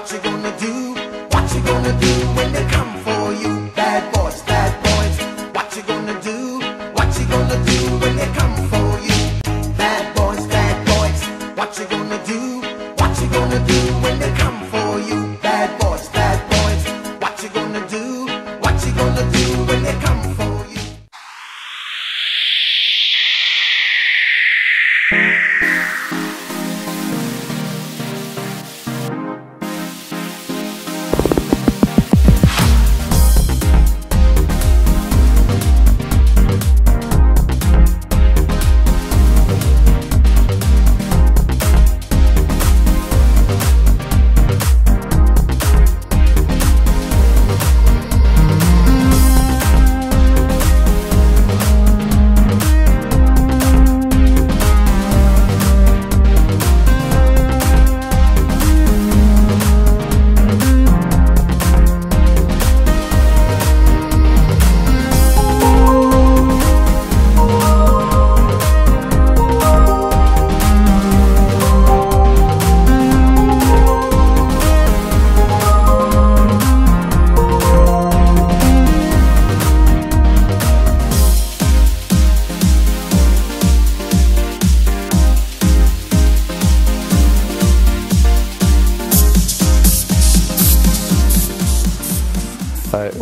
What you gonna do? What you gonna do when they come for you? Bad boys, what you gonna do? What you gonna do when they come for you? Bad boys, what you gonna do? What you gonna do when they come for you? Bad boys, what you gonna do? What you gonna do when they come for you?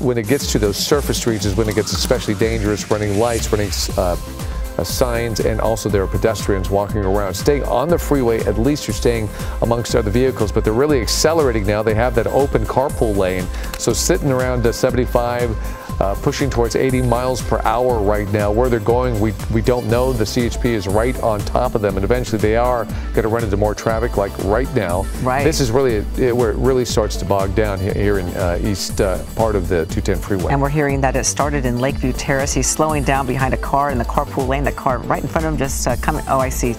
When it gets to those surface streets is when it gets especially dangerous, running lights, running signs, and also there are pedestrians walking around. Staying on the freeway, at least you're staying amongst other vehicles, but they're really accelerating now. They have that open carpool lane, so sitting around 75, pushing towards 80 miles per hour right now. Where they're going, we don't know. The CHP is right on top of them, and eventually they are going to run into more traffic like right now. Right. This is really where it really starts to bog down here in east part of the 210 freeway. And we're hearing that it started in Lakeview Terrace. He's slowing down behind a car in the carpool lane. The car right in front of him just coming, oh, I see,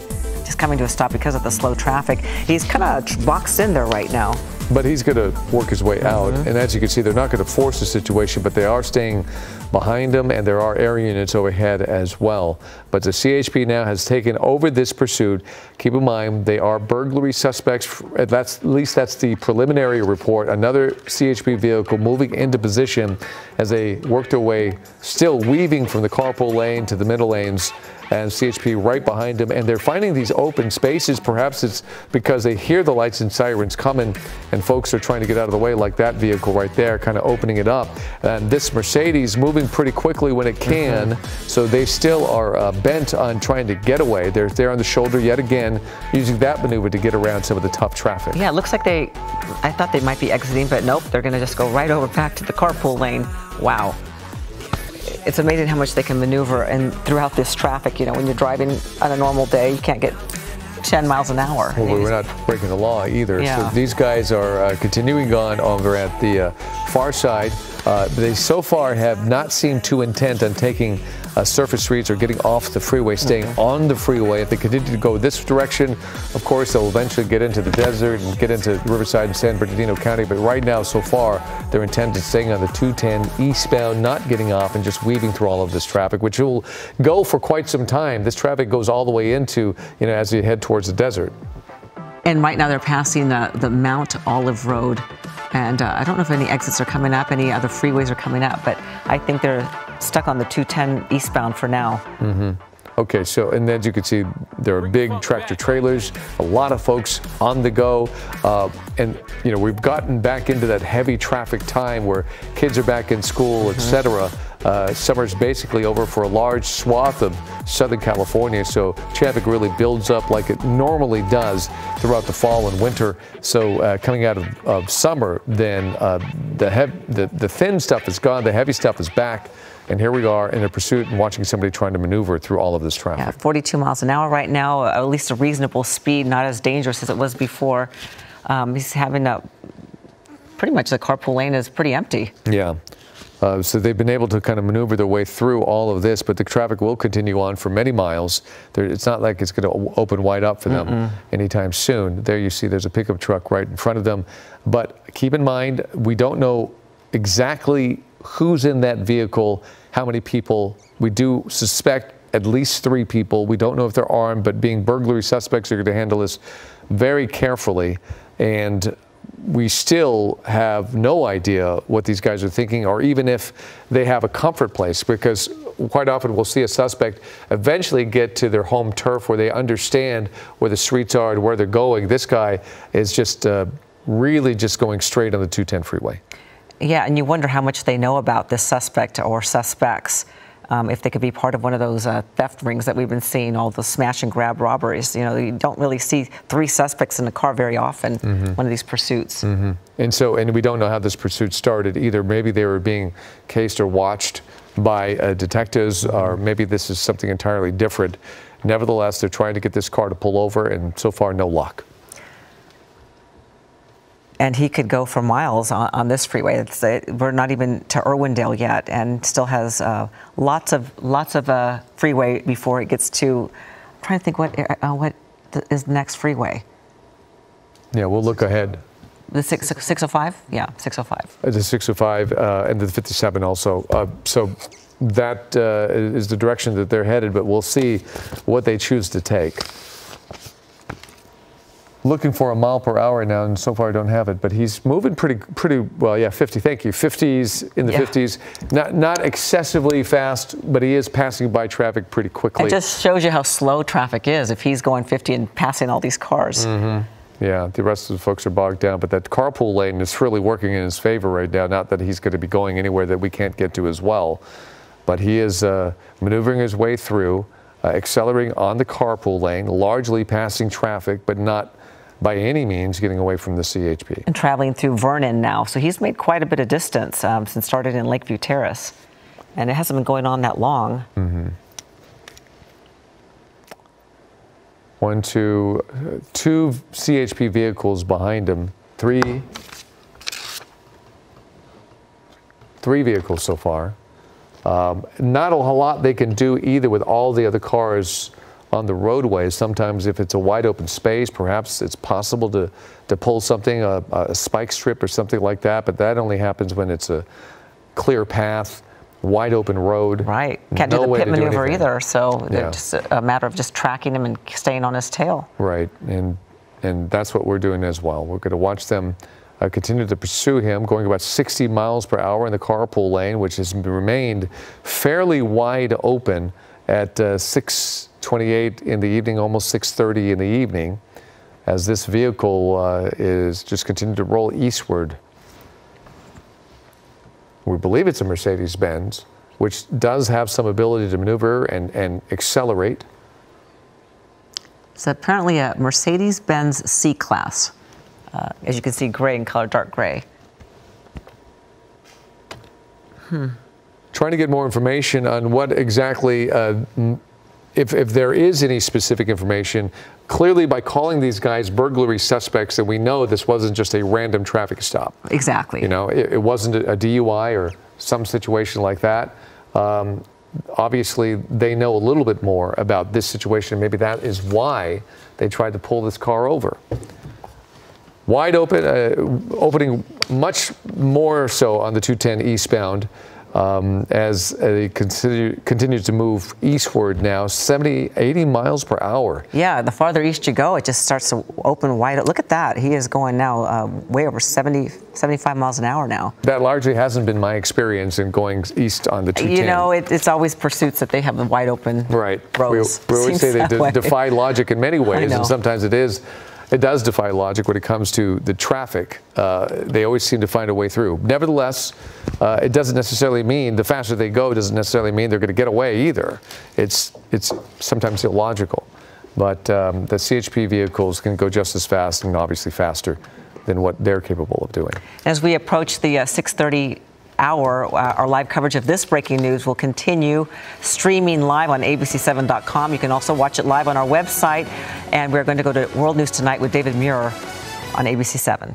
just coming to a stop because of the slow traffic. He's kind of boxed in there right now. But he's going to work his way out, and as you can see, they're not going to force the situation, but they are staying behind him, and there are air units overhead as well. But the CHP now has taken over this pursuit. Keep in mind, they are burglary suspects. At least that's the preliminary report. Another CHP vehicle moving into position as they work their way, still weaving from the carpool lane to the middle lanes, and CHP right behind them, and they're finding these open spaces. Perhaps it's because they hear the lights and sirens coming, and folks are trying to get out of the way, like that vehicle right there, kind of opening it up. And this Mercedes moving pretty quickly when it can, so they still are bent on trying to get away. They're there on the shoulder yet again, using that maneuver to get around some of the tough traffic. Yeah, it looks like I thought they might be exiting, but nope, they're going to just go right over back to the carpool lane. Wow. It's amazing how much they can maneuver and throughout this traffic. You know, when you're driving on a normal day, you can't get 10 miles an hour. Well, we're not breaking the law either. Yeah. So these guys are continuing on over at the far side. They so far have not seemed too intent on taking surface streets or getting off the freeway, staying on the freeway. If they continue to go this direction, of course, they'll eventually get into the desert and get into Riverside and San Bernardino County. But right now, so far, they're intent on staying on the 210 eastbound, not getting off and just weaving through all of this traffic, which will go for quite some time. This traffic goes all the way into, you know, as you head towards the desert. And right now they're passing the Mount Olive Road. And I don't know if any exits are coming up, any other freeways are coming up, but I think they're stuck on the 210 eastbound for now. Okay, so, and as you can see, there are big tractor trailers, a lot of folks on the go. And, you know, we've gotten back into that heavy traffic time where kids are back in school, etc. Summer's basically over for a large swath of Southern California, so traffic really builds up like it normally does throughout the fall and winter. So coming out of summer, then the thin stuff is gone, the heavy stuff is back. And here we are in a pursuit and watching somebody trying to maneuver through all of this traffic. Yeah, 42 miles an hour right now, at least a reasonable speed, not as dangerous as it was before. He's having pretty much the carpool lane is pretty empty. Yeah. So they've been able to kind of maneuver their way through all of this, but the traffic will continue on for many miles. It's not like it's going to open wide up for them anytime soon. There you see there's a pickup truck right in front of them. But keep in mind, we don't know exactly who's in that vehicle, how many people. We do suspect at least 3 people. We don't know if they're armed, but being burglary suspects, are going to handle this very carefully. And we still have no idea what these guys are thinking, or even if they have a comfort place, because quite often we'll see a suspect eventually get to their home turf where they understand where the streets are and where they're going. This guy is just really just going straight on the 210 freeway. Yeah, and you wonder how much they know about this suspect or suspects. If they could be part of one of those theft rings that we've been seeing, all the smash and grab robberies. You know, you don't really see 3 suspects in a car very often, one of these pursuits. And we don't know how this pursuit started either. Maybe they were being cased or watched by detectives, or maybe this is something entirely different. Nevertheless, they're trying to get this car to pull over, and so far, no luck. And he could go for miles on this freeway. We're not even to Irwindale yet, and still has lots of freeway before it gets to. I'm trying to think what is the next freeway. Yeah, we'll look ahead. The 605? Yeah, 605. The 605 and the 57 also. So that is the direction that they're headed, but we'll see what they choose to take. Looking for a mile per hour now, and so far I don't have it, but he's moving pretty well. Yeah, 50. Thank you. 50s in the 50s. Not excessively fast, but he is passing by traffic pretty quickly. It just shows you how slow traffic is if he's going 50 and passing all these cars. Yeah, the rest of the folks are bogged down, but that carpool lane is really working in his favor right now. Not that he's going to be going anywhere that we can't get to as well, but he is maneuvering his way through, accelerating on the carpool lane, largely passing traffic, but not by any means getting away from the CHP. And traveling through Vernon now, so he's made quite a bit of distance since started in Lakeview Terrace, and it hasn't been going on that long. 1, 2, 2 CHP vehicles behind him. 3 vehicles so far. Not a whole lot they can do either with all the other cars on the roadway. Sometimes if it's a wide open space, perhaps it's possible to pull something, a spike strip or something like that, but that only happens when it's a clear path, wide open road. Right. Can't do the pit maneuver either, so it's just a matter of just tracking him and staying on his tail. Right, and that's what we're doing as well. We're going to watch them continue to pursue him, going about 60 miles per hour in the carpool lane, which has remained fairly wide open at 6:28 in the evening, almost 6:30 in the evening, as this vehicle is just continuing to roll eastward. We believe it's a Mercedes-Benz, which does have some ability to maneuver and accelerate. It's apparently a Mercedes-Benz C-Class. As you can see, gray in color, dark gray. Trying to get more information on what exactly, if there is any specific information. Clearly, by calling these guys burglary suspects, that we know this wasn't just a random traffic stop. Exactly. You know, it wasn't a DUI or some situation like that. Obviously, they know a little bit more about this situation. Maybe that is why they tried to pull this car over. Wide open, opening much more so on the 210 eastbound. As they continue to move eastward now, 70, 80 miles per hour. Yeah, the farther east you go, it just starts to open wide. Look at that. He is going now way over 70, 75 miles an hour now. That largely hasn't been my experience in going east on the 210. You know, it's always pursuits that they have the wide open roads. We always say they defy logic in many ways, and sometimes it does defy logic when it comes to the traffic. They always seem to find a way through. Nevertheless, it doesn't necessarily mean the faster they go doesn't necessarily mean they're going to get away either. It's sometimes illogical. But the CHP vehicles can go just as fast and obviously faster than what they're capable of doing. As we approach the 6:30 hour, our live coverage of this breaking news will continue streaming live on abc7.com. You can also watch it live on our website, and we're going to go to World News Tonight with David Muir on ABC7.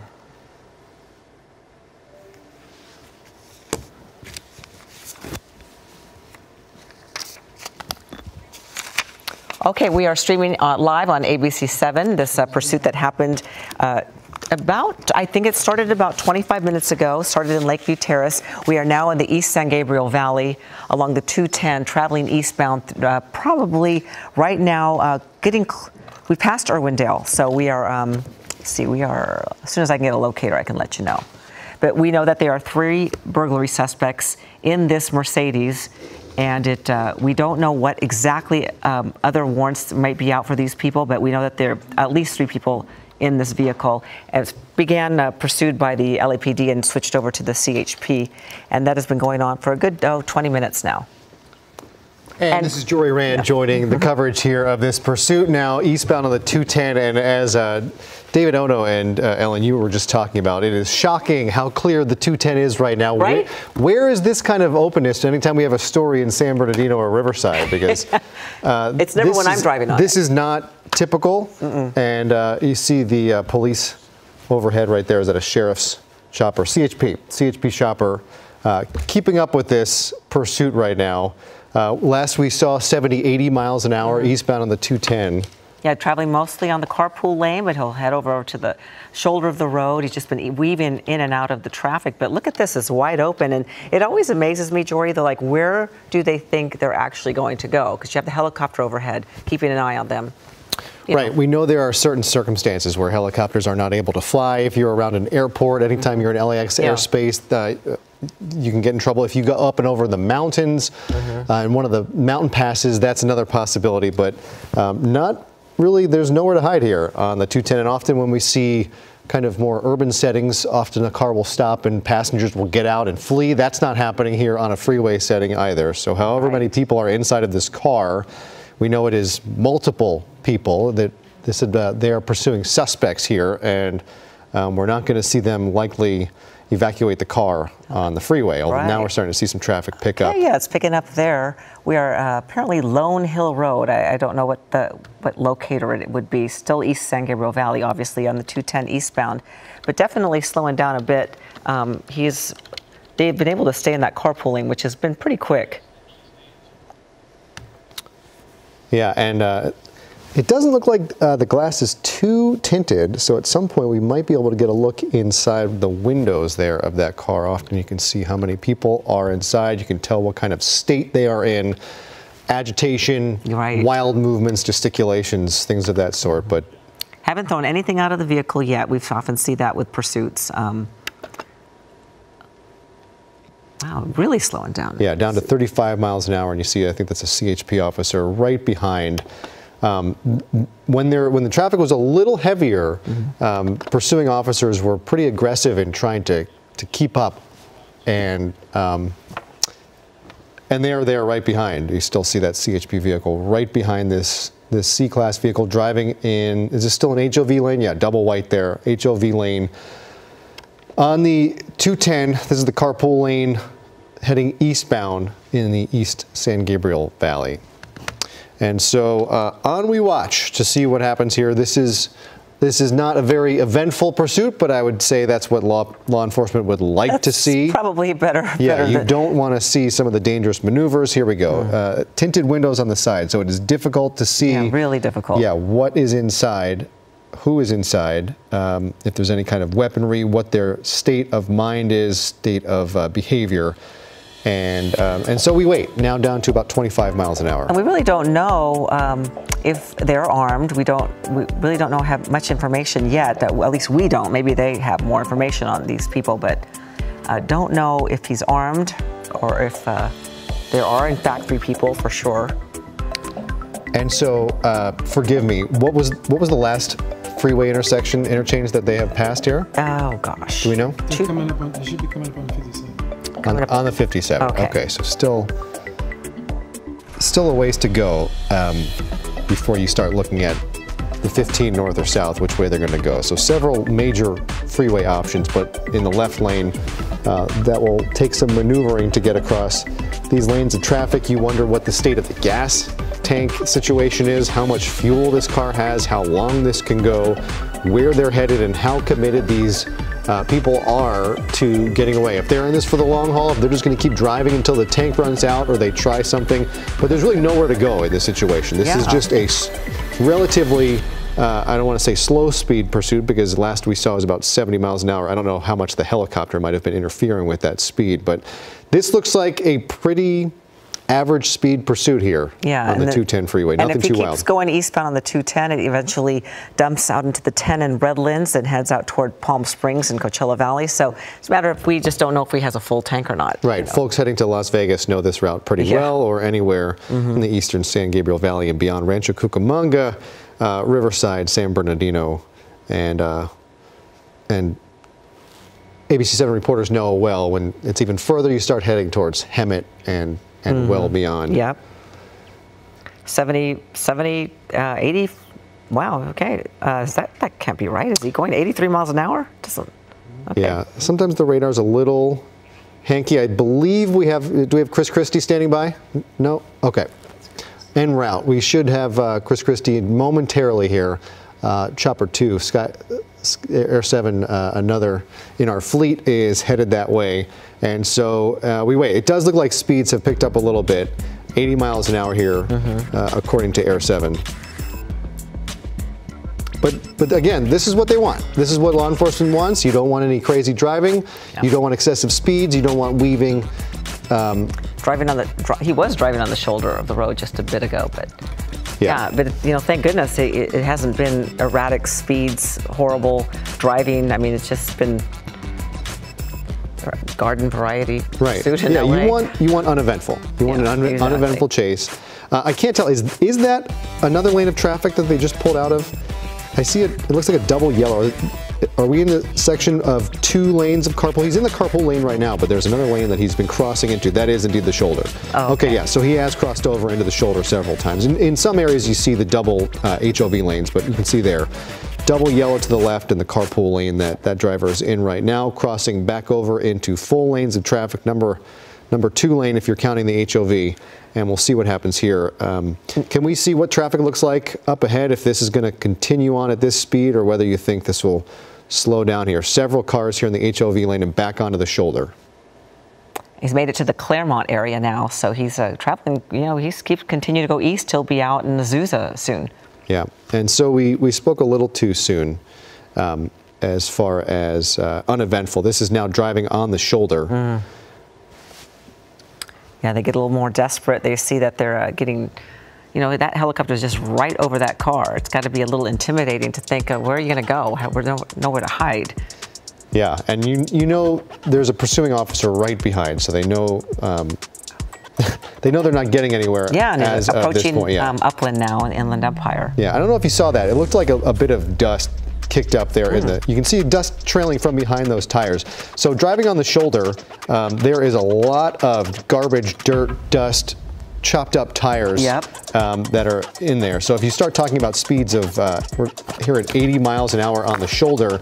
Okay, we are streaming live on ABC7, this pursuit that happened I think it started about 25 minutes ago, started in Lakeview Terrace. We are now in the East San Gabriel Valley along the 210, traveling eastbound, probably right now we passed Irwindale, so we are let's see, as soon as I can get a locator, I can let you know. But we know that there are 3 burglary suspects in this Mercedes, and we don't know what exactly other warrants might be out for these people, but we know that there are at least 3 people in this vehicle. It began pursued by the LAPD and switched over to the CHP, and that has been going on for a good 20 minutes now. And this is Jory Rand joining the coverage here of this pursuit now eastbound on the 210. And as David Ono and Ellen, you were just talking about, it is shocking how clear the 210 is right now. Right? Where is this kind of openness anytime we have a story in San Bernardino or Riverside? Because it's never when I'm driving on This is not typical. And you see the police overhead right there. Is that a sheriff's chopper? CHP chopper keeping up with this pursuit right now. Last we saw 70, 80 miles an hour eastbound on the 210. Yeah, traveling mostly on the carpool lane, but he'll head over to the shoulder of the road. He's just been weaving in and out of the traffic. But look at this, it's wide open. And it always amazes me, Jory, where do they think they're actually going to go? Because you have the helicopter overhead, keeping an eye on them. Right. We know there are certain circumstances where helicopters are not able to fly. If you're around an airport, anytime you're in LAX airspace, you can get in trouble. If you go up and over the mountains and one of the mountain passes, that's another possibility. But not really, there's nowhere to hide here on the 210. And often when we see kind of more urban settings, often a car will stop and passengers will get out and flee. That's not happening here on a freeway setting either. So however many people are inside of this car, we know it is multiple people that they are pursuing suspects here, and we're not going to see them likely evacuate the car on the freeway. Although now we're starting to see some traffic pick up. Yeah, it's picking up there. We are apparently Lone Hill Road. I don't know what locator it would be. Still East San Gabriel Valley, obviously on the 210 eastbound, but definitely slowing down a bit. They've been able to stay in that carpooling, which has been pretty quick. Yeah, and it doesn't look like the glass is too tinted, so at some point we might be able to get a look inside the windows there of that car. Often you can see how many people are inside. You can tell what kind of state they are in, agitation, wild movements, gesticulations, things of that sort. But haven't thrown anything out of the vehicle yet. We've often see that with pursuits. Wow, really slowing down. Yeah, down to 35 miles an hour, and you see, I think that's a CHP officer right behind. When the traffic was a little heavier, pursuing officers were pretty aggressive in trying to keep up, and they're there right behind. You still see that CHP vehicle right behind this C-Class vehicle driving in. Is this still an HOV lane? Yeah, double white there, HOV lane. On the 210, this is the carpool lane heading eastbound in the East San Gabriel Valley. And so on we watch to see what happens here. This is not a very eventful pursuit, but I would say that's what law enforcement would like to see. Probably better. Yeah, you don't want to see some of the dangerous maneuvers. Here we go. Tinted windows on the side, so it is difficult to see. Yeah, really difficult. Yeah, what is inside. Who is inside, if there's any kind of weaponry, what their state of mind is, state of behavior. And so we wait, now down to about 25 miles an hour. And we really don't know if they're armed. We really don't have much information yet, at least we don't. Maybe they have more information on these people, but don't know if he's armed or if there are in fact 3 people for sure. And so, forgive me, what was the last freeway interchange that they have passed here? Oh gosh. Do we know? They should be coming up on 57. On the 57. Okay, so still a ways to go before you start looking at the 15 north or south, which way they're going to go. So several major freeway options, but in the left lane, that will take some maneuvering to get across these lanes of traffic. You wonder what the state of the gas tank situation is, how much fuel this car has, how long this can go, where they're headed, and how committed these people are to getting away. If they're in this for the long haul, if they're just going to keep driving until the tank runs out or they try something, but there's really nowhere to go in this situation. This is just a relatively, I don't want to say slow speed pursuit, because last we saw was about 70 miles an hour. I don't know how much the helicopter might have been interfering with that speed, but this looks like a pretty average speed pursuit here on the 210 freeway. Nothing too wild. And if he keeps going eastbound on the 210, it eventually dumps out into the 10 in Redlands and heads out toward Palm Springs and Coachella Valley. So it's a matter of we just don't know if he has a full tank or not. Right. Folks heading to Las Vegas know this route pretty well, or anywhere in the eastern San Gabriel Valley and beyond. Rancho Cucamonga, Riverside, San Bernardino, and ABC7 reporters know well when it's even further you start heading towards Hemet and well beyond. Yep. 70, 80. Wow. Okay. That can't be right. Is he going 83 miles an hour? Okay. Yeah. Sometimes the radar's a little hanky. I believe do we have Chris Christie standing by? No? Okay. En route. We should have Chris Christie momentarily here. Chopper 2, Air 7, another in our fleet, is headed that way. And so we wait. It does look like speeds have picked up a little bit. 80 miles an hour here, according to Air 7. But again, this is what they want. This is what law enforcement wants. You don't want any crazy driving. No. You don't want excessive speeds. You don't want weaving. He was driving on the shoulder of the road just a bit ago, but but thank goodness it hasn't been erratic speeds, horrible driving. I mean, it's just been garden variety pursuit in LA. you want uneventful. You want an uneventful chase. I can't tell. Is that another lane of traffic that they just pulled out of? I see it. It looks like a double yellow. Are we in the section of 2 lanes of carpool? He's in the carpool lane right now, but there's another lane that he's been crossing into. That is indeed the shoulder. Oh, okay, yeah, so he has crossed over into the shoulder several times. In some areas you see the double HOV lanes, but you can see there, double yellow to the left in the carpool lane that driver is in right now, crossing back over into full lanes of traffic, number 2 lane if you're counting the HOV. And we'll see what happens here. Can we see what traffic looks like up ahead, if this is going to continue on at this speed, or whether you think this will slow down here? Several cars here in the HOV lane and back onto the shoulder. He's made it to the Claremont area now, so he's traveling. He's continuing to go east. He'll be out in Azusa soon. Yeah, and so we spoke a little too soon as far as uneventful. This is now driving on the shoulder. Yeah, they get a little more desperate. They see that they're getting, that helicopter is just right over that car. It's got to be a little intimidating to think, where are you going to go? There's nowhere to hide. Yeah, and there's a pursuing officer right behind, so they know they're not getting anywhere. Yeah, and as approaching this point, Upland now in Inland Empire. Yeah, I don't know if you saw that. It looked like a bit of dust kicked up there you can see dust trailing from behind those tires. So driving on the shoulder, there is a lot of garbage, dirt, dust, chopped up tires that are in there. So if you start talking about speeds of, we're here at 80 miles an hour on the shoulder,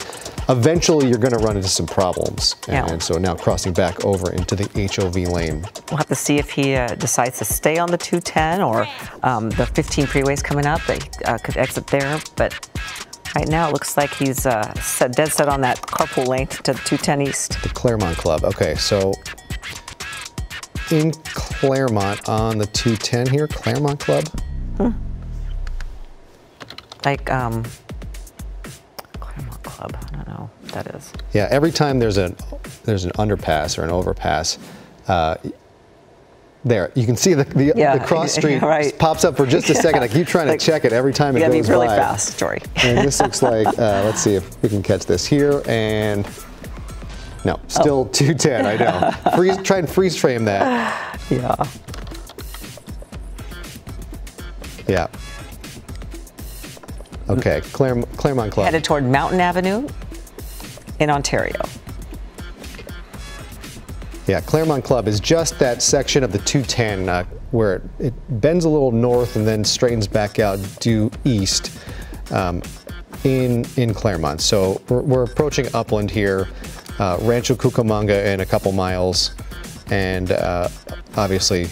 eventually you're going to run into some problems. And so now crossing back over into the HOV lane. We'll have to see if he decides to stay on the 210 or the 15 freeways coming up. They could exit there, but right now, it looks like he's dead set on that carpool lane to the 210 East. The Claremont Club. Okay, so in Claremont on the 210 here, Claremont Club. Like Claremont Club. I don't know what that is. Yeah, every time there's an underpass or an overpass, there, you can see the cross street pops up for just a second. I keep trying to check it every time it goes by. You gotta be really fast, Jory. And this looks like, let's see if we can catch this here. And no, still 210, I know. Try and freeze frame that. Yeah. Yeah. Okay, Claremont Club. Headed toward Mountain Avenue in Ontario. Yeah, Claremont Club is just that section of the 210 where it bends a little north and then straightens back out due east in Claremont. So we're approaching Upland here, Rancho Cucamonga in a couple miles, and obviously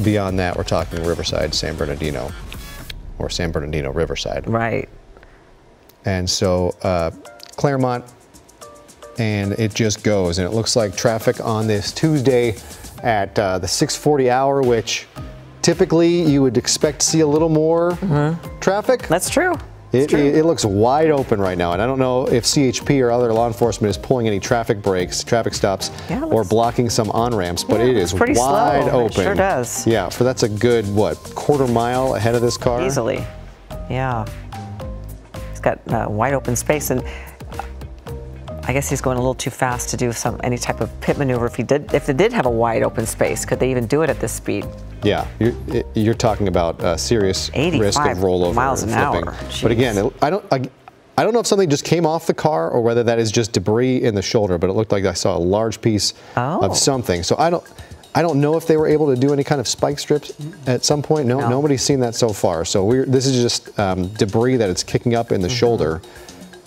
beyond that we're talking Riverside, San Bernardino, or San Bernardino, Riverside. Right. And so Claremont, and it just goes, and it looks like traffic on this Tuesday at the 6:40 hour, which typically you would expect to see a little more traffic. That's true. It looks wide open right now, and I don't know if CHP or other law enforcement is pulling any traffic brakes, traffic stops, or blocking some on-ramps, but it is pretty wide slow. open. It sure does. Yeah, that's a good, what, quarter mile ahead of this car? Easily, yeah. He's got wide open space, and I guess he's going a little too fast to do any type of pit maneuver. If they did have a wide open space, could they even do it at this speed? Yeah, you're talking about serious risk of rollover miles and an flipping. hour. But again, I don't know if something just came off the car or whether that is just debris in the shoulder. But it looked like I saw a large piece of something. So I don't know if they were able to do any kind of spike strips at some point. No, nobody's seen that so far. So this is just debris that it's kicking up in the shoulder.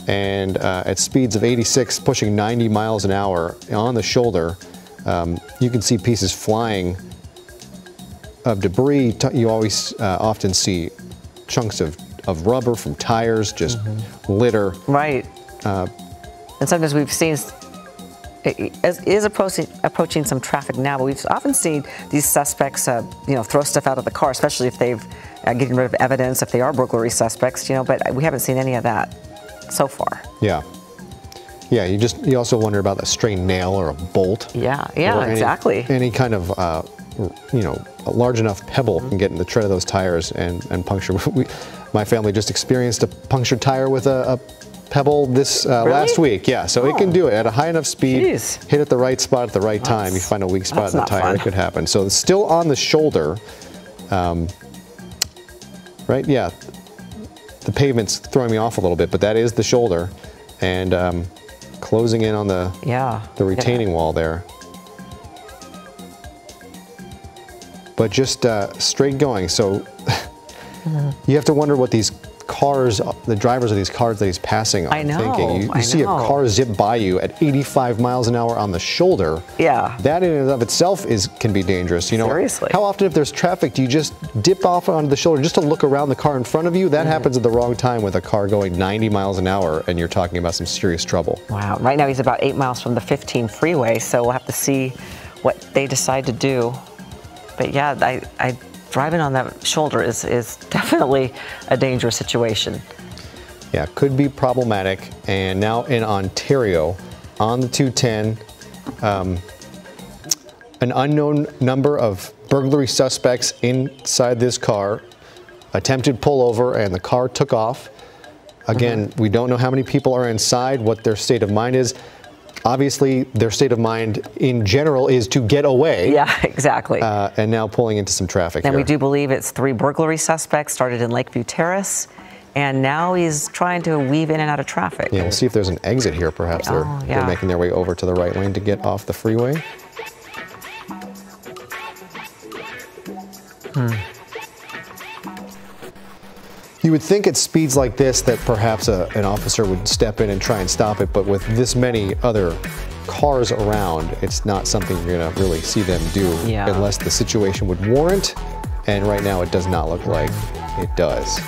And at speeds of 86, pushing 90 miles an hour on the shoulder, you can see pieces flying of debris. You always often see chunks of rubber from tires, just litter. Right. And sometimes we've seen it is approaching some traffic now, but we've often seen these suspects, throw stuff out of the car, especially if they've getting rid of evidence, if they are burglary suspects, but we haven't seen any of that so far. Yeah. Yeah, you also wonder about a stray nail or a bolt. Yeah, exactly. Any kind of, a large enough pebble can get in the tread of those tires and puncture. My family just experienced a punctured tire with a pebble this last week. Yeah, so it can do it at a high enough speed, hit at the right spot at the right time. You find a weak spot in the tire, it could happen. So it's still on the shoulder, right? Yeah, the pavement's throwing me off a little bit, but that is the shoulder, and closing in on the retaining wall there. But just straight going. So you have to wonder what these cars, the drivers of these cars that he's passing are thinking. You see a car zip by you at 85 miles an hour on the shoulder. Yeah. That in and of itself can be dangerous. Seriously. How often if there's traffic do you just dip off onto the shoulder just to look around the car in front of you? That happens at the wrong time with a car going 90 miles an hour and you're talking about some serious trouble. Wow. Right now he's about 8 miles from the 15 freeway, so we'll have to see what they decide to do. But yeah, driving on that shoulder is definitely a dangerous situation. Yeah, could be problematic. And now in Ontario, on the 210, an unknown number of burglary suspects inside this car attempted pullover, and the car took off. Again, we don't know how many people are inside, what their state of mind is. Obviously, their state of mind in general is to get away. Yeah, exactly. And now pulling into some traffic and here. We do believe it's 3 burglary suspects, started in Lakeview Terrace, and now he's trying to weave in and out of traffic. Yeah, we'll see if there's an exit here. Perhaps they're making their way over to the right lane to get off the freeway. You would think at speeds like this that perhaps an officer would step in and try and stop it, but with this many other cars around, it's not something you're going to really see them do unless the situation would warrant, and right now it does not look like it does.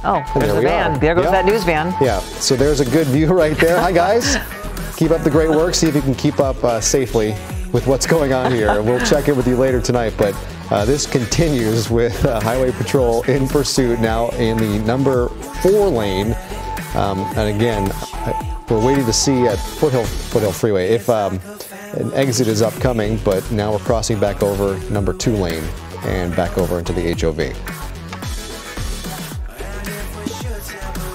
Oh, there's the van. There goes that news van. Yeah, so there's a good view right there. Hi guys, keep up the great work. See if you can keep up safely with what's going on here. We'll check in with you later tonight, but this continues with Highway Patrol in pursuit now in the number 4 lane. And again, we're waiting to see at Foothill Freeway if an exit is upcoming, but now we're crossing back over number 2 lane and back over into the HOV.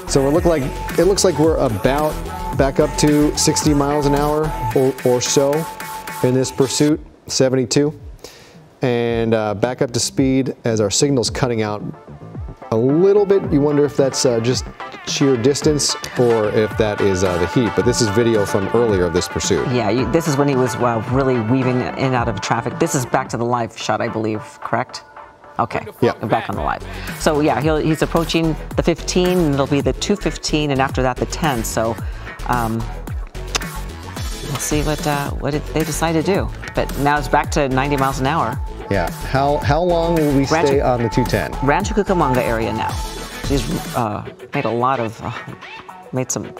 So it looks like we're about back up to 60 miles an hour or so in this pursuit, 72. And back up to speed as our signal's cutting out a little bit. You wonder if that's just sheer distance or if that is the heat. But this is video from earlier of this pursuit. Yeah, this is when he was really weaving in and out of traffic. This is back to the live shot, I believe, correct? Okay, yeah. Back on the live. So yeah, he's approaching the 15, and it'll be the 215, and after that the 10. So we'll see what they decide to do. But now it's back to 90 miles an hour. Yeah. How long will we stay on the 210? Rancho Cucamonga area now. She's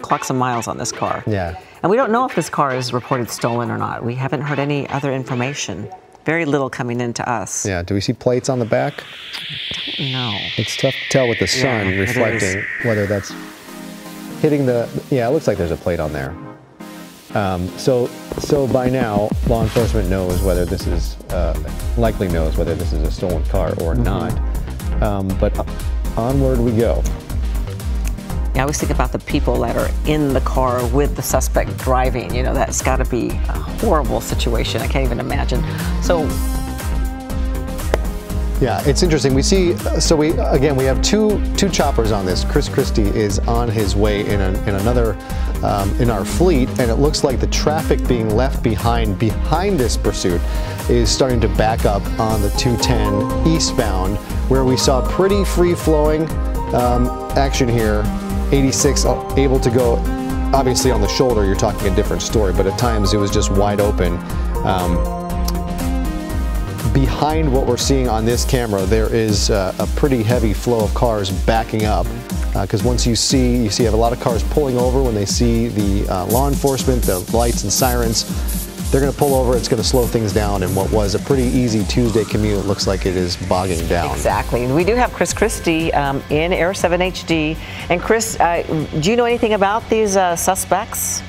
clocked some miles on this car. Yeah. And we don't know if this car is reported stolen or not. We haven't heard any other information. Very little coming into us. Yeah, do we see plates on the back? No. It's tough to tell with the sun reflecting whether that's hitting the, yeah, it looks like there's a plate on there. So by now, law enforcement knows whether this is, likely knows whether this is a stolen car or not. But onward we go. I always think about the people that are in the car with the suspect driving. You know, that's got to be a horrible situation. I can't even imagine. So, yeah, it's interesting. We see, so we have two choppers on this. Chris Christie is on his way in another, in our fleet, and it looks like the traffic being left behind this pursuit is starting to back up on the 210 eastbound, where we saw pretty free-flowing action here. 86 able to go, obviously on the shoulder, you're talking a different story, but at times it was just wide open. Behind what we're seeing on this camera, there is a pretty heavy flow of cars backing up, because once you have a lot of cars pulling over when they see the law enforcement, the lights and sirens. They're going to pull over. It's going to slow things down, and what was a pretty easy Tuesday commute looks like it is bogging down. Exactly. And we do have Chris Christie in Air 7 HD. And Chris, do you know anything about these suspects?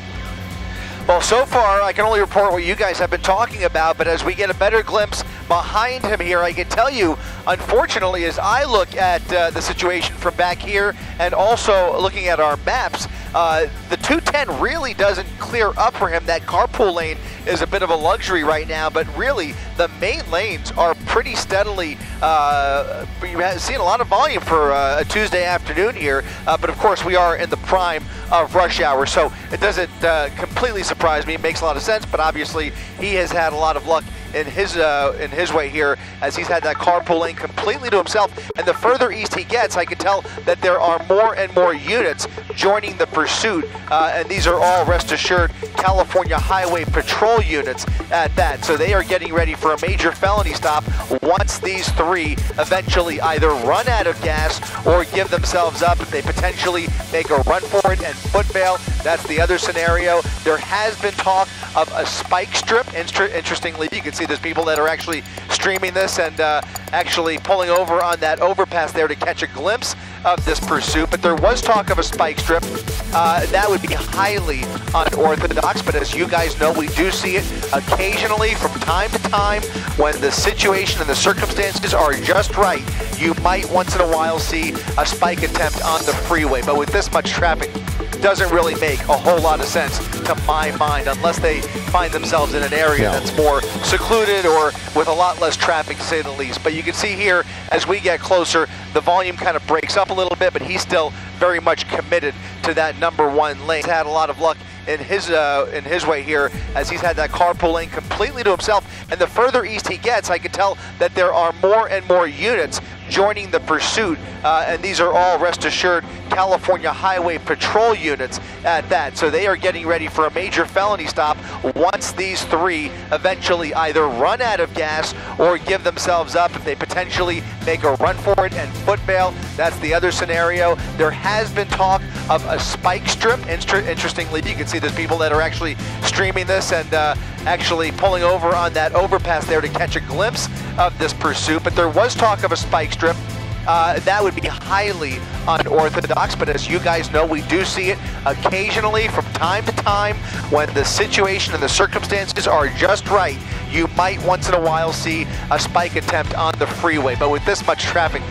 Well, so far, I can only report what you guys have been talking about, but as we get a better glimpse behind him here, I can tell you, unfortunately, as I look at the situation from back here and also looking at our maps, the 210 really doesn't clear up for him. That carpool lane is a bit of a luxury right now, but really the main lanes are pretty steadily, you've seen a lot of volume for a Tuesday afternoon here, but of course we are in the prime of rush hour, so it doesn't completely surprise me. It makes a lot of sense, but obviously he has had a lot of luck in his way here, as he's had that carpool lane completely to himself. And the further east he gets, I can tell that there are more and more units joining the pursuit, and these are all, rest assured, California Highway Patrol units at that. So they are getting ready for a major felony stop once these three eventually either run out of gas or give themselves up. If they potentially make a run for it and foot bail, that's the other scenario. There has been talk of a spike strip. Interestingly, you can see there's people that are actually streaming this and actually pulling over on that overpass there to catch a glimpse of this pursuit. But there was talk of a spike strip. That would be highly unorthodox, but as you guys know, we do see it occasionally from time to time when the situation and the circumstances are just right. You might once in a while see a spike attempt on the freeway, but with this much traffic, doesn't really make a whole lot of sense to my mind, unless they find themselves in an area that's more secluded or with a lot less traffic, to say the least. But you can see here, as we get closer, the volume kind of breaks up a little bit, but he's still very much committed to that #1 lane. He's had a lot of luck in his way here, as he's had that carpool lane completely to himself. And the further east he gets, I can tell that there are more and more units joining the pursuit, and these are all, rest assured, California Highway Patrol units at that. So they are getting ready for a major felony stop once these three eventually either run out of gas or give themselves up. If they potentially make a run for it and foot bail, that's the other scenario. There has been talk of a spike strip. Interestingly, you can see there's people that are actually streaming this and actually pulling over on that overpass there to catch a glimpse of this pursuit. But there was talk of a spike strip. That would be highly unorthodox, but as you guys know, we do see it occasionally from time to time when the situation and the circumstances are just right. You might once in a while see a spike attempt on the freeway, but with this much traffic,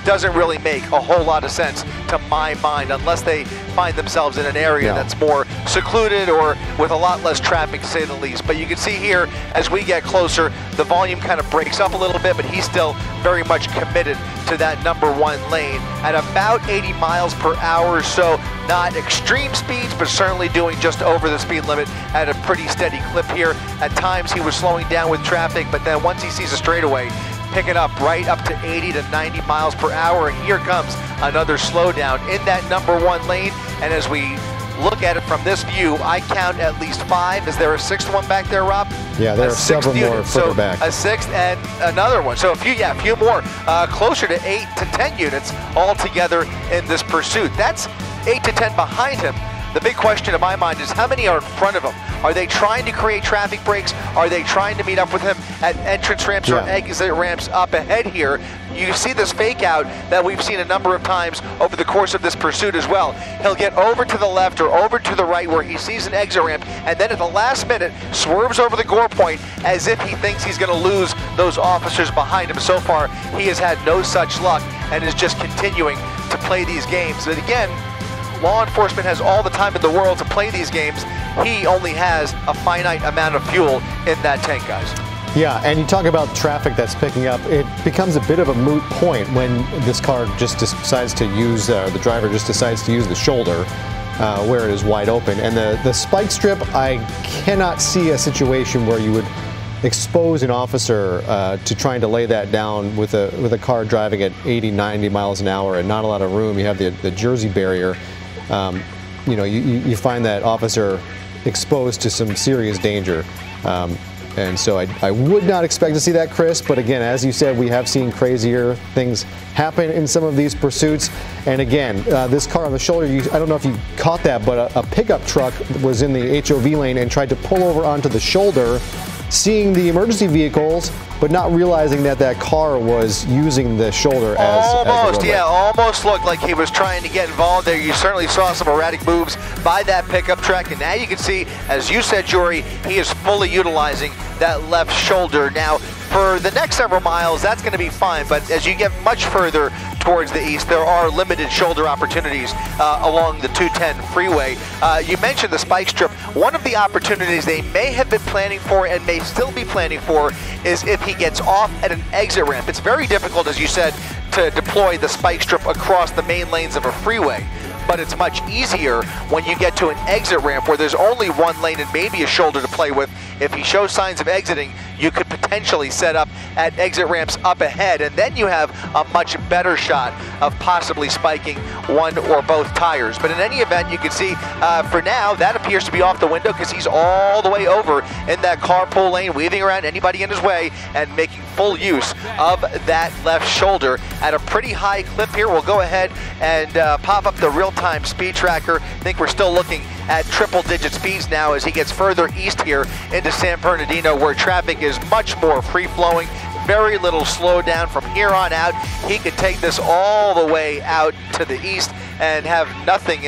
doesn't really make a whole lot of sense to my mind, unless they find themselves in an area that's more secluded or with a lot less traffic, to say the least. But you can see here, as we get closer, the volume kind of breaks up a little bit, but he's still very much committed to that #1 lane at about 80 miles per hour. So not extreme speeds, but certainly doing just over the speed limit at a pretty steady clip here. At times he was slowing down with traffic, but then once he sees a straightaway, picking up right up to 80 to 90 miles per hour, and here comes another slowdown in that #1 lane. And as we look at it from this view, I count at least 5. Is there a 6th one back there, Rob? Yeah, there are several more further back. A 6th and another one. So a few more, closer to 8 to 10 units altogether in this pursuit. That's 8 to 10 behind him. The big question in my mind is how many are in front of him? Are they trying to create traffic breaks? Are they trying to meet up with him at entrance ramps or exit ramps up ahead here? You see this fake out that we've seen a number of times over the course of this pursuit as well. He'll get over to the left or over to the right where he sees an exit ramp, and then at the last minute swerves over the gore point as if he thinks he's going to lose those officers behind him. So far, he has had no such luck and is just continuing to play these games. And again, law enforcement has all the time in the world to play these games. He only has a finite amount of fuel in that tank, guys. Yeah, and you talk about traffic that's picking up. It becomes a bit of a moot point when this car just decides to use, the driver just decides to use the shoulder where it is wide open. And the spike strip, I cannot see a situation where you would expose an officer to trying to lay that down with a car driving at 80, 90 miles an hour and not a lot of room. You have the Jersey barrier. You know, you find that officer exposed to some serious danger. And so I would not expect to see that, Chris. But again, as you said, we have seen crazier things happen in some of these pursuits. And again, this car on the shoulder, I don't know if you caught that, but a pickup truck was in the HOV lane and tried to pull over onto the shoulder, seeing the emergency vehicles, but not realizing that that car was using the shoulder as almost, yeah, almost looked like he was trying to get involved there. You certainly saw some erratic moves by that pickup truck, and now you can see, as you said, Jory, he is fully utilizing that left shoulder. Now, for the next several miles, that's going to be fine, but as you get much further towards the east, there are limited shoulder opportunities along the 210 freeway. You mentioned the spike strip. One of the opportunities they may have been planning for and may still be planning for is if he gets off at an exit ramp. It's very difficult, as you said, to deploy the spike strip across the main lanes of a freeway, but it's much easier when you get to an exit ramp where there's only one lane and maybe a shoulder to play with. If he shows signs of exiting, you could potentially set up at exit ramps up ahead, and then you have a much better shot of possibly spiking one or both tires. But in any event, you can see for now that appears to be off the window because he's all the way over in that carpool lane, weaving around anybody in his way and making full use of that left shoulder at a pretty high clip here. We'll go ahead and pop up the real-time speed tracker. I think we're still looking at triple-digit speeds now as he gets further east here into San Bernardino, where traffic is much more free-flowing, very little slowdown from here on out. He could take this all the way out to the east and have nothing,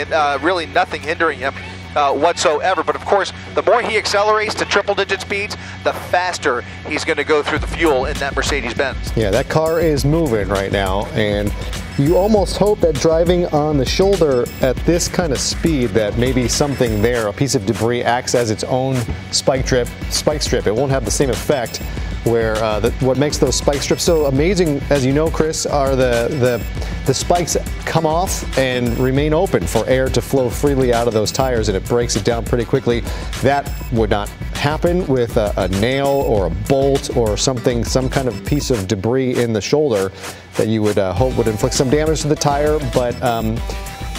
really nothing hindering him whatsoever. But of course, the more he accelerates to triple-digit speeds, the faster he's going to go through the fuel in that Mercedes-Benz. Yeah, that car is moving right now, and you almost hope that driving on the shoulder at this kind of speed that maybe something there, a piece of debris, acts as its own spike strip. It won't have the same effect where what makes those spike strips so amazing, as you know, Chris, are the spikes come off and remain open for air to flow freely out of those tires, and it breaks it down pretty quickly. That would not happen with a nail or a bolt or something, some kind of piece of debris in the shoulder that you would hope would inflict some damage to the tire, but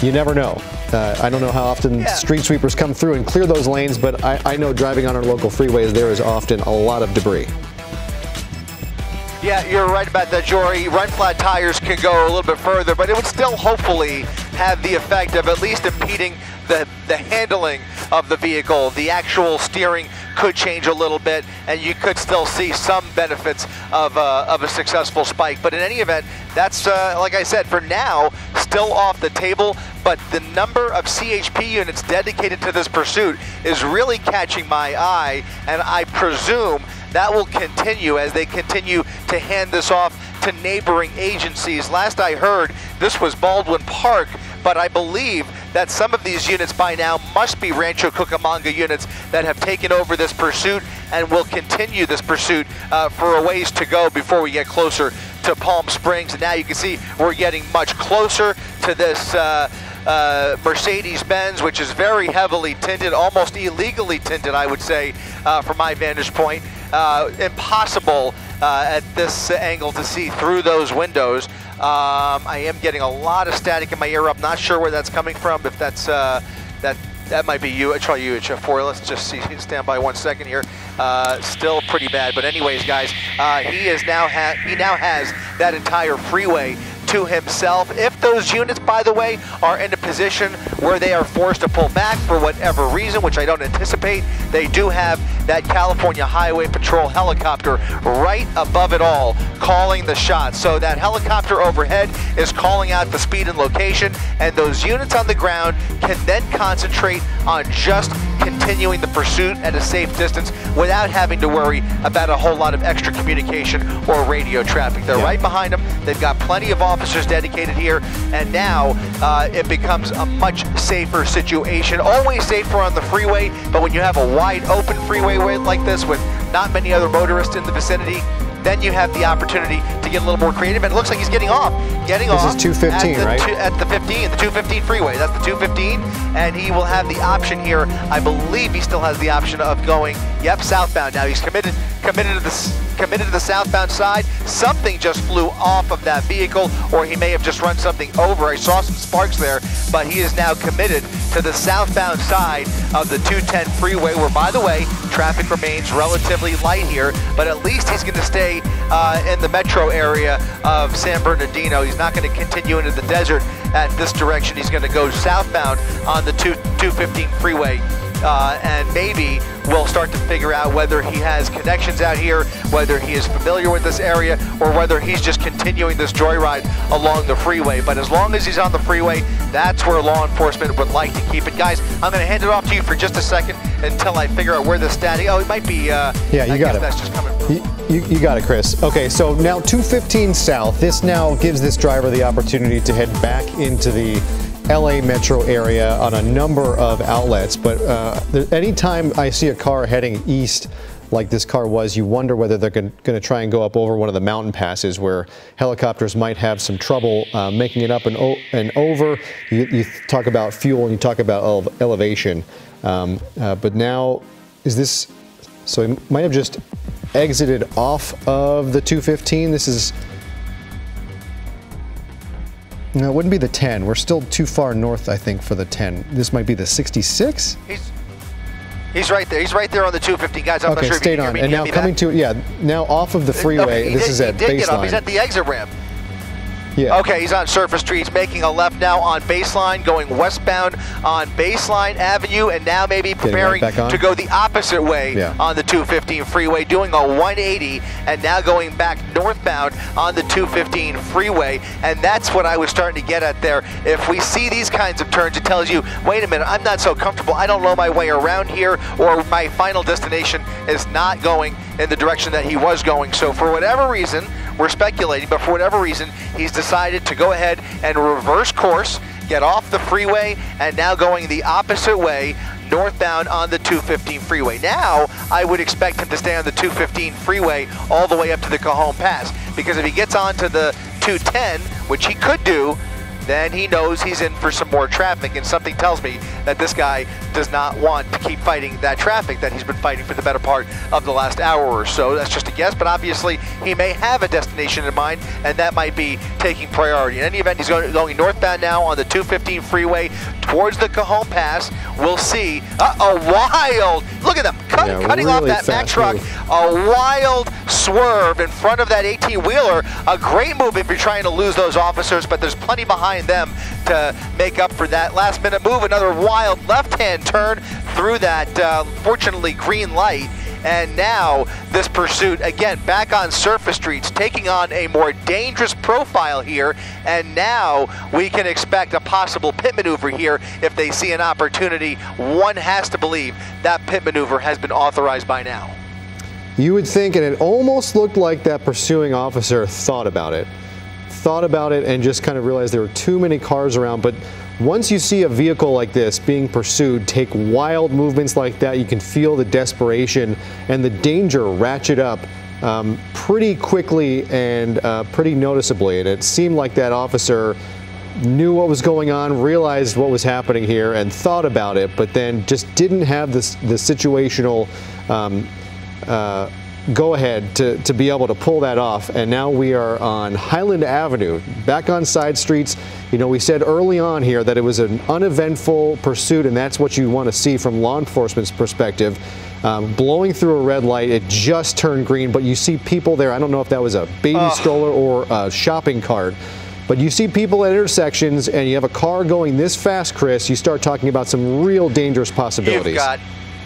you never know. I don't know how often street sweepers come through and clear those lanes, but I know driving on our local freeways, there is often a lot of debris. Yeah, you're right about that, Jory. Run flat tires can go a little bit further, but it would still hopefully have the effect of at least impeding the handling of the vehicle. The actual steering could change a little bit, and you could still see some benefits of a successful spike. But in any event, that's, like I said, for now, still off the table, but the number of CHP units dedicated to this pursuit is really catching my eye, and I presume that will continue as they continue to hand this off to neighboring agencies. Last I heard, this was Baldwin Park, but I believe that some of these units by now must be Rancho Cucamonga units that have taken over this pursuit and will continue this pursuit for a ways to go before we get closer to Palm Springs. And now you can see we're getting much closer to this Mercedes-Benz, which is very heavily tinted, almost illegally tinted, I would say, from my vantage point. Impossible at this angle to see through those windows. I am getting a lot of static in my ear. I'm not sure where that's coming from. If that's that might be you. Try UHF4. Let's just see. Stand by 1 second here. Still pretty bad. But anyways, guys, he now has that entire freeway to himself. If those units, by the way, are in a position where they are forced to pull back for whatever reason, which I don't anticipate, they do have that California Highway Patrol helicopter right above it all, calling the shots. So that helicopter overhead is calling out the speed and location, and those units on the ground can then concentrate on just continuing the pursuit at a safe distance without having to worry about a whole lot of extra communication or radio traffic. They're right behind them. They've got plenty of officers dedicated here, and now it becomes a much safer situation. Always safer on the freeway, but when you have a wide open freeway like this with not many other motorists in the vicinity, then you have the opportunity to get a little more creative. And it looks like he's getting off. This is 215, right? At the 215 freeway. That's the 215, and he will have the option here. I believe he still has the option of going, southbound. Now he's committed to the southbound side. Something just flew off of that vehicle, or he may have just run something over. I saw some sparks there, but he is now committed to the southbound side of the 210 freeway, where, by the way, traffic remains relatively light here, but at least he's going to stay in the metro area of San Bernardino. He's not going to continue into the desert at this direction. He's going to go southbound on the 215 freeway. And maybe we'll start to figure out whether he has connections out here, whether he is familiar with this area, or whether he's just continuing this joyride along the freeway. But as long as he's on the freeway, that's where law enforcement would like to keep it. Guys, I'm going to hand it off to you for just a second until I figure out where the static. Oh, it might be. Yeah, you got it. That's just coming. You got it, Chris. Okay, so now 215 south. This now gives this driver the opportunity to head back into the LA metro area on a number of outlets, but anytime I see a car heading east like this car was, you wonder whether they're going to try and go up over one of the mountain passes where helicopters might have some trouble making it up and over. You talk about fuel and you talk about elevation, but now is this, so he might have just exited off of the 215. This is, no, it wouldn't be the 10. We're still too far north, I think, for the 10. This might be the 66? He's right there. He's right there on the 215, guys. I'm not sure if you can hear me. And now coming to, now off of the freeway. Okay, this is at baseline. Get off. He's at the exit ramp. Yeah. Okay, he's on Surface Street. He's making a left now on Baseline, going westbound on Baseline Avenue, and now maybe preparing to go the opposite way on the 215 freeway, doing a 180, and now going back northbound on the 215 freeway. And that's what I was starting to get at there. If we see these kinds of turns, it tells you, wait a minute, I'm not so comfortable. I don't know my way around here, or my final destination is not going in the direction that he was going. So for whatever reason, we're speculating, but for whatever reason, he's decided to go ahead and reverse course, get off the freeway, and now going the opposite way, northbound on the 215 freeway. Now, I would expect him to stay on the 215 freeway all the way up to the Cajon Pass, because if he gets onto the 210, which he could do, then he knows he's in for some more traffic, and something tells me that this guy does not want to keep fighting that traffic that he's been fighting for the better part of the last hour or so. That's just a guess, but obviously he may have a destination in mind, and that might be taking priority. In any event, he's going northbound now on the 215 freeway towards the Cajon Pass. We'll see. A wild, look at them, cutting off that Mack truck. A wild swerve in front of that 18-wheeler. A great move if you're trying to lose those officers, but there's plenty behind them to make up for that last-minute move. Another wild left-hand turn through that, fortunately, green light. And now this pursuit, again, back on surface streets, taking on a more dangerous profile here. And now we can expect a possible pit maneuver here if they see an opportunity. One has to believe that pit maneuver has been authorized by now. You would think, and it almost looked like that pursuing officer thought about it and just kind of realized there were too many cars around. But once you see a vehicle like this being pursued take wild movements like that, you can feel the desperation and the danger ratchet up pretty quickly and pretty noticeably. And it seemed like that officer knew what was going on, realized what was happening here, and thought about it, but then just didn't have the situational go ahead to be able to pull that off. And now we are on Highland Avenue, back on side streets. You know, we said early on here that it was an uneventful pursuit, and that's what you want to see from law enforcement's perspective. Blowing through a red light, it just turned green, but you see people there. I don't know if that was a baby stroller or a shopping cart. But you see people at intersections and you have a car going this fast, Chris, you start talking about some real dangerous possibilities. You've got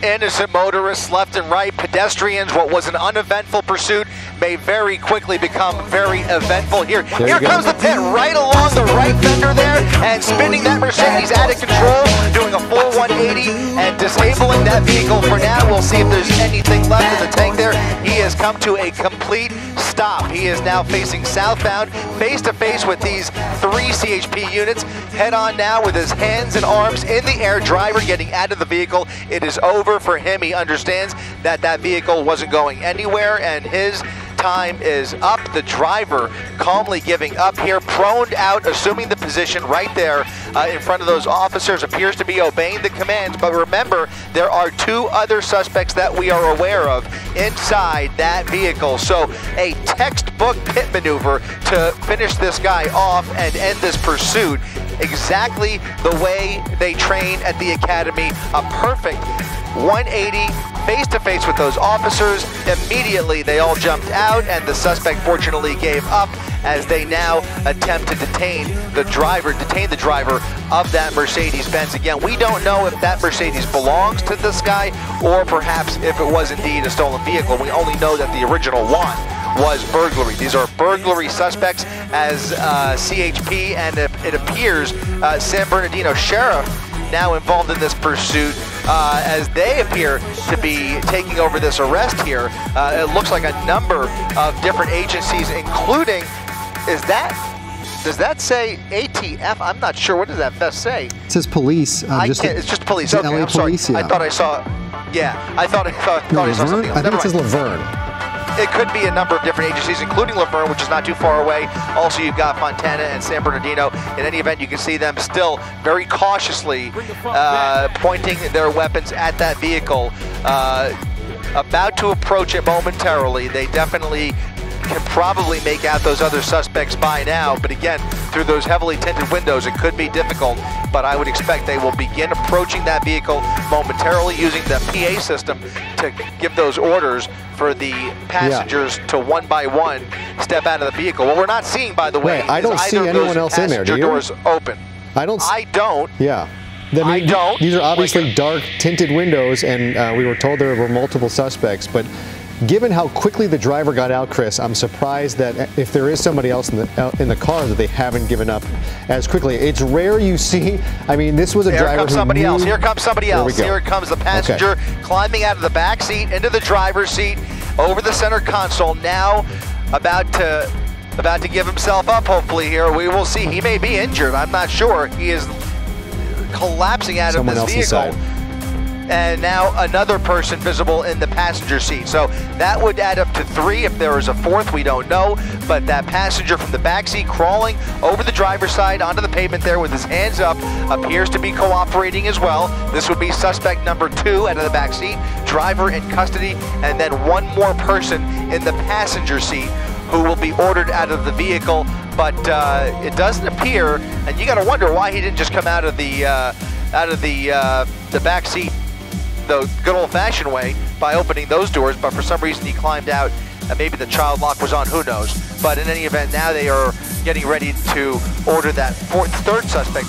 innocent motorists left and right, pedestrians. What was an uneventful pursuit may very quickly become very eventful. Here comes the pit right along the right fender there and spinning that Mercedes out of control, doing a full 180 and disabling that vehicle for now. We'll see if there's anything left in the tank there. He has come to a complete stop. He is now facing southbound, face to face with these 3 CHP units. Head on now with his hands and arms in the air, driver getting out of the vehicle. It is over for him. He understands that that vehicle wasn't going anywhere and his time is up. The driver calmly giving up here, proned out, assuming the position right there in front of those officers, appears to be obeying the commands. But remember, there are 2 other suspects that we are aware of inside that vehicle. So a textbook pit maneuver to finish this guy off and end this pursuit exactly the way they train at the academy. A perfect 180 face-to-face with those officers. Immediately they all jumped out and the suspect fortunately gave up as they now attempt to detain the driver of that Mercedes-Benz. Again, we don't know if that Mercedes belongs to this guy or perhaps if it was indeed a stolen vehicle. We only know that the original one was burglary. These are burglary suspects as CHP and it appears San Bernardino Sheriff now involved in this pursuit as they appear to be taking over this arrest here. It looks like a number of different agencies, including, does that say ATF? I'm not sure. What does that vest say? It says police. It's just police. Okay, LA I'm sorry. police, yeah. I thought I saw, I thought I saw something else. I think it says Laverne. It could be a number of different agencies, including Laverne, which is not too far away. Also, you've got Fontana and San Bernardino. In any event, you can see them still very cautiously pointing their weapons at that vehicle, about to approach it momentarily. They definitely can probably make out those other suspects by now, but again, through those heavily tinted windows, it could be difficult, but I would expect they will begin approaching that vehicle momentarily using the PA system to give those orders for the passengers to one by one step out of the vehicle. What we're not seeing, by the way, I don't see anyone else in there, do you? Doors open. I don't. Yeah. I don't. These are obviously dark tinted windows, and we were told there were multiple suspects, but given how quickly the driver got out, Chris, I'm surprised that if there is somebody else in the car that they haven't given up as quickly. It's rare you see. I mean, this was a driver. Here comes somebody else. Here comes somebody else. Here comes the passenger climbing out of the back seat into the driver's seat over the center console. Now about to give himself up. Hopefully here we will see. He may be injured. I'm not sure. He is collapsing out of this vehicle. And now another person visible in the passenger seat. So that would add up to 3. If there was a 4th, we don't know. But that passenger from the back seat crawling over the driver's side onto the pavement there with his hands up appears to be cooperating as well. This would be suspect number 2 out of the back seat, driver in custody, and then one more person in the passenger seat who will be ordered out of the vehicle. But it doesn't appear, and you got to wonder why he didn't just come out of the back seat the good old-fashioned way by opening those doors, but for some reason he climbed out and maybe the child lock was on, who knows. But in any event, now they are getting ready to order that third suspect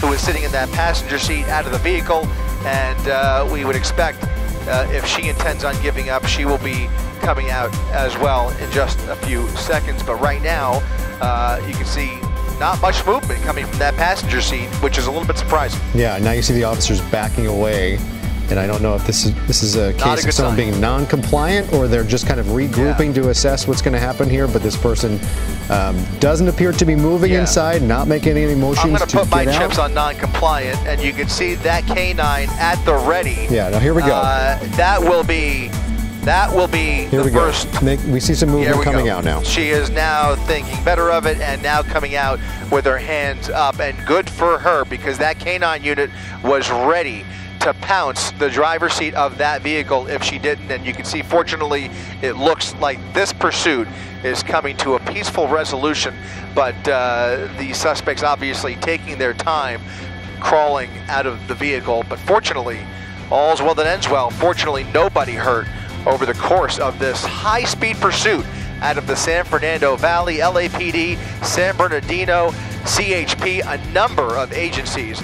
who is sitting in that passenger seat out of the vehicle, and we would expect if she intends on giving up, she will be coming out as well in just a few seconds. But right now, you can see not much movement coming from that passenger seat, which is a little bit surprising. Yeah, now you see the officers backing away, and I don't know if this is a case of someone being non-compliant or they're just kind of regrouping to assess what's going to happen here. But this person doesn't appear to be moving inside, not making any motions. I'm going to put my chips on non-compliant, and you can see that canine at the ready. Yeah, now here we go. That will be the first. We see some movement coming out now. She is now thinking better of it and now coming out with her hands up, and good for her, because that canine unit was ready to pounce the driver's seat of that vehicle if she didn't. And you can see, fortunately, it looks like this pursuit is coming to a peaceful resolution, but the suspects obviously taking their time crawling out of the vehicle. But fortunately, all's well that ends well. Fortunately, nobody hurt over the course of this high-speed pursuit out of the San Fernando Valley, LAPD, San Bernardino, CHP, a number of agencies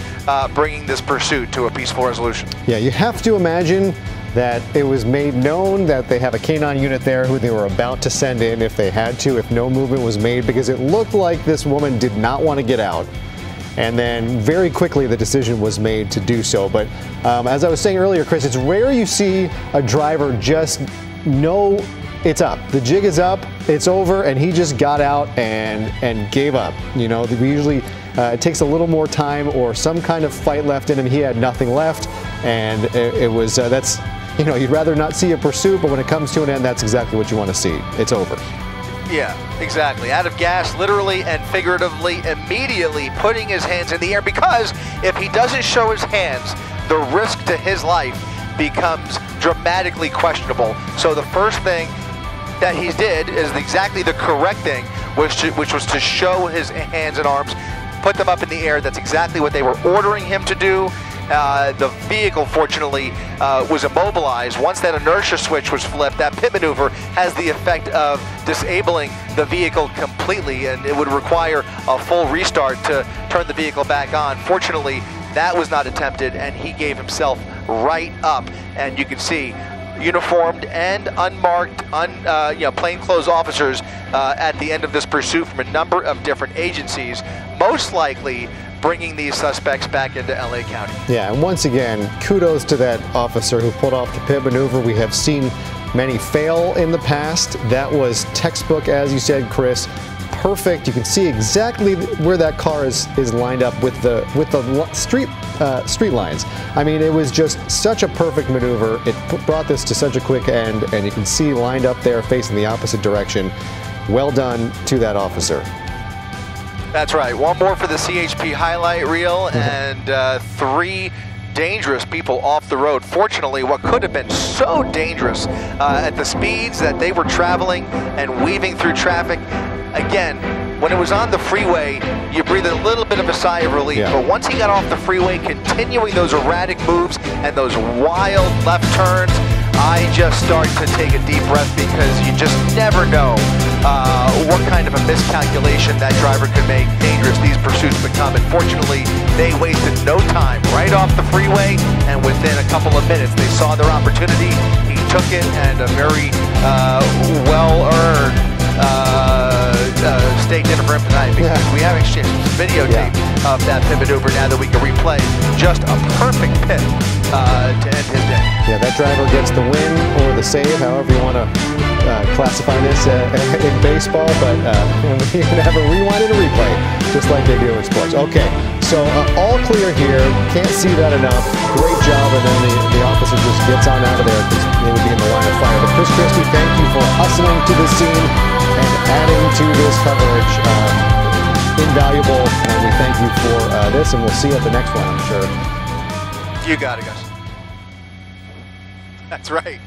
bringing this pursuit to a peaceful resolution. Yeah, you have to imagine that it was made known that they have a canine unit there who they were about to send in if they had to, if no movement was made, because it looked like this woman did not want to get out. And then very quickly the decision was made to do so. But as I was saying earlier, Chris, it's rare you see a driver just know it's up. The jig is up, it's over, and he just got out and gave up. You know, we usually, it takes a little more time or some kind of fight left in him. He had nothing left, and it was, that's, you know, you'd rather not see a pursuit, but when it comes to an end, that's exactly what you want to see. It's over. Yeah, exactly. Out of gas, literally and figuratively, immediately putting his hands in the air, because if he doesn't show his hands, the risk to his life becomes dramatically questionable. So the first thing that he did is exactly the correct thing, which was to show his hands and arms, put them up in the air. That's exactly what they were ordering him to do. The vehicle, fortunately, was immobilized. Once that inertia switch was flipped, that pit maneuver has the effect of disabling the vehicle completely, and it would require a full restart to turn the vehicle back on. Fortunately, that was not attempted, and he gave himself right up. And you can see uniformed and unmarked, plainclothes officers at the end of this pursuit from a number of different agencies, most likely bringing these suspects back into LA County. Yeah, and once again, kudos to that officer who pulled off the pit maneuver. We have seen many fail in the past. That was textbook, as you said, Chris. Perfect. You can see exactly where that car is lined up with the street lines. I mean, it was just such a perfect maneuver. It brought this to such a quick end, and you can see lined up there facing the opposite direction. Well done to that officer. That's right. One more for the CHP highlight reel, and 3 dangerous people off the road. Fortunately, what could have been so dangerous at the speeds that they were traveling and weaving through traffic. Again, when it was on the freeway, you breathe a little bit of a sigh of relief, but once he got off the freeway, continuing those erratic moves and those wild left turns, I just start to take a deep breath, because you just never know what kind of a miscalculation that driver could make. Dangerous these pursuits become, and fortunately, they wasted no time right off the freeway, and within a couple of minutes, they saw their opportunity. He took it, and a very well-earned steak dinner for him tonight, because we have exchanged videotape of that pit maneuver now that we can replay. Just a perfect pit to end his day. Yeah, that driver gets the win or the save, however you want to classify this in baseball, but we can have a rewind and a replay, just like they do in sports. Okay, so all clear here. Can't see that enough. Great job, and then the officer just gets on out of there because they would be in the line of fire. But Chris Christie, thank you for hustling to the scene and adding to this coverage. Invaluable, and we thank you for this, and we'll see you at the next one, I'm sure. You got it, guys. That's right.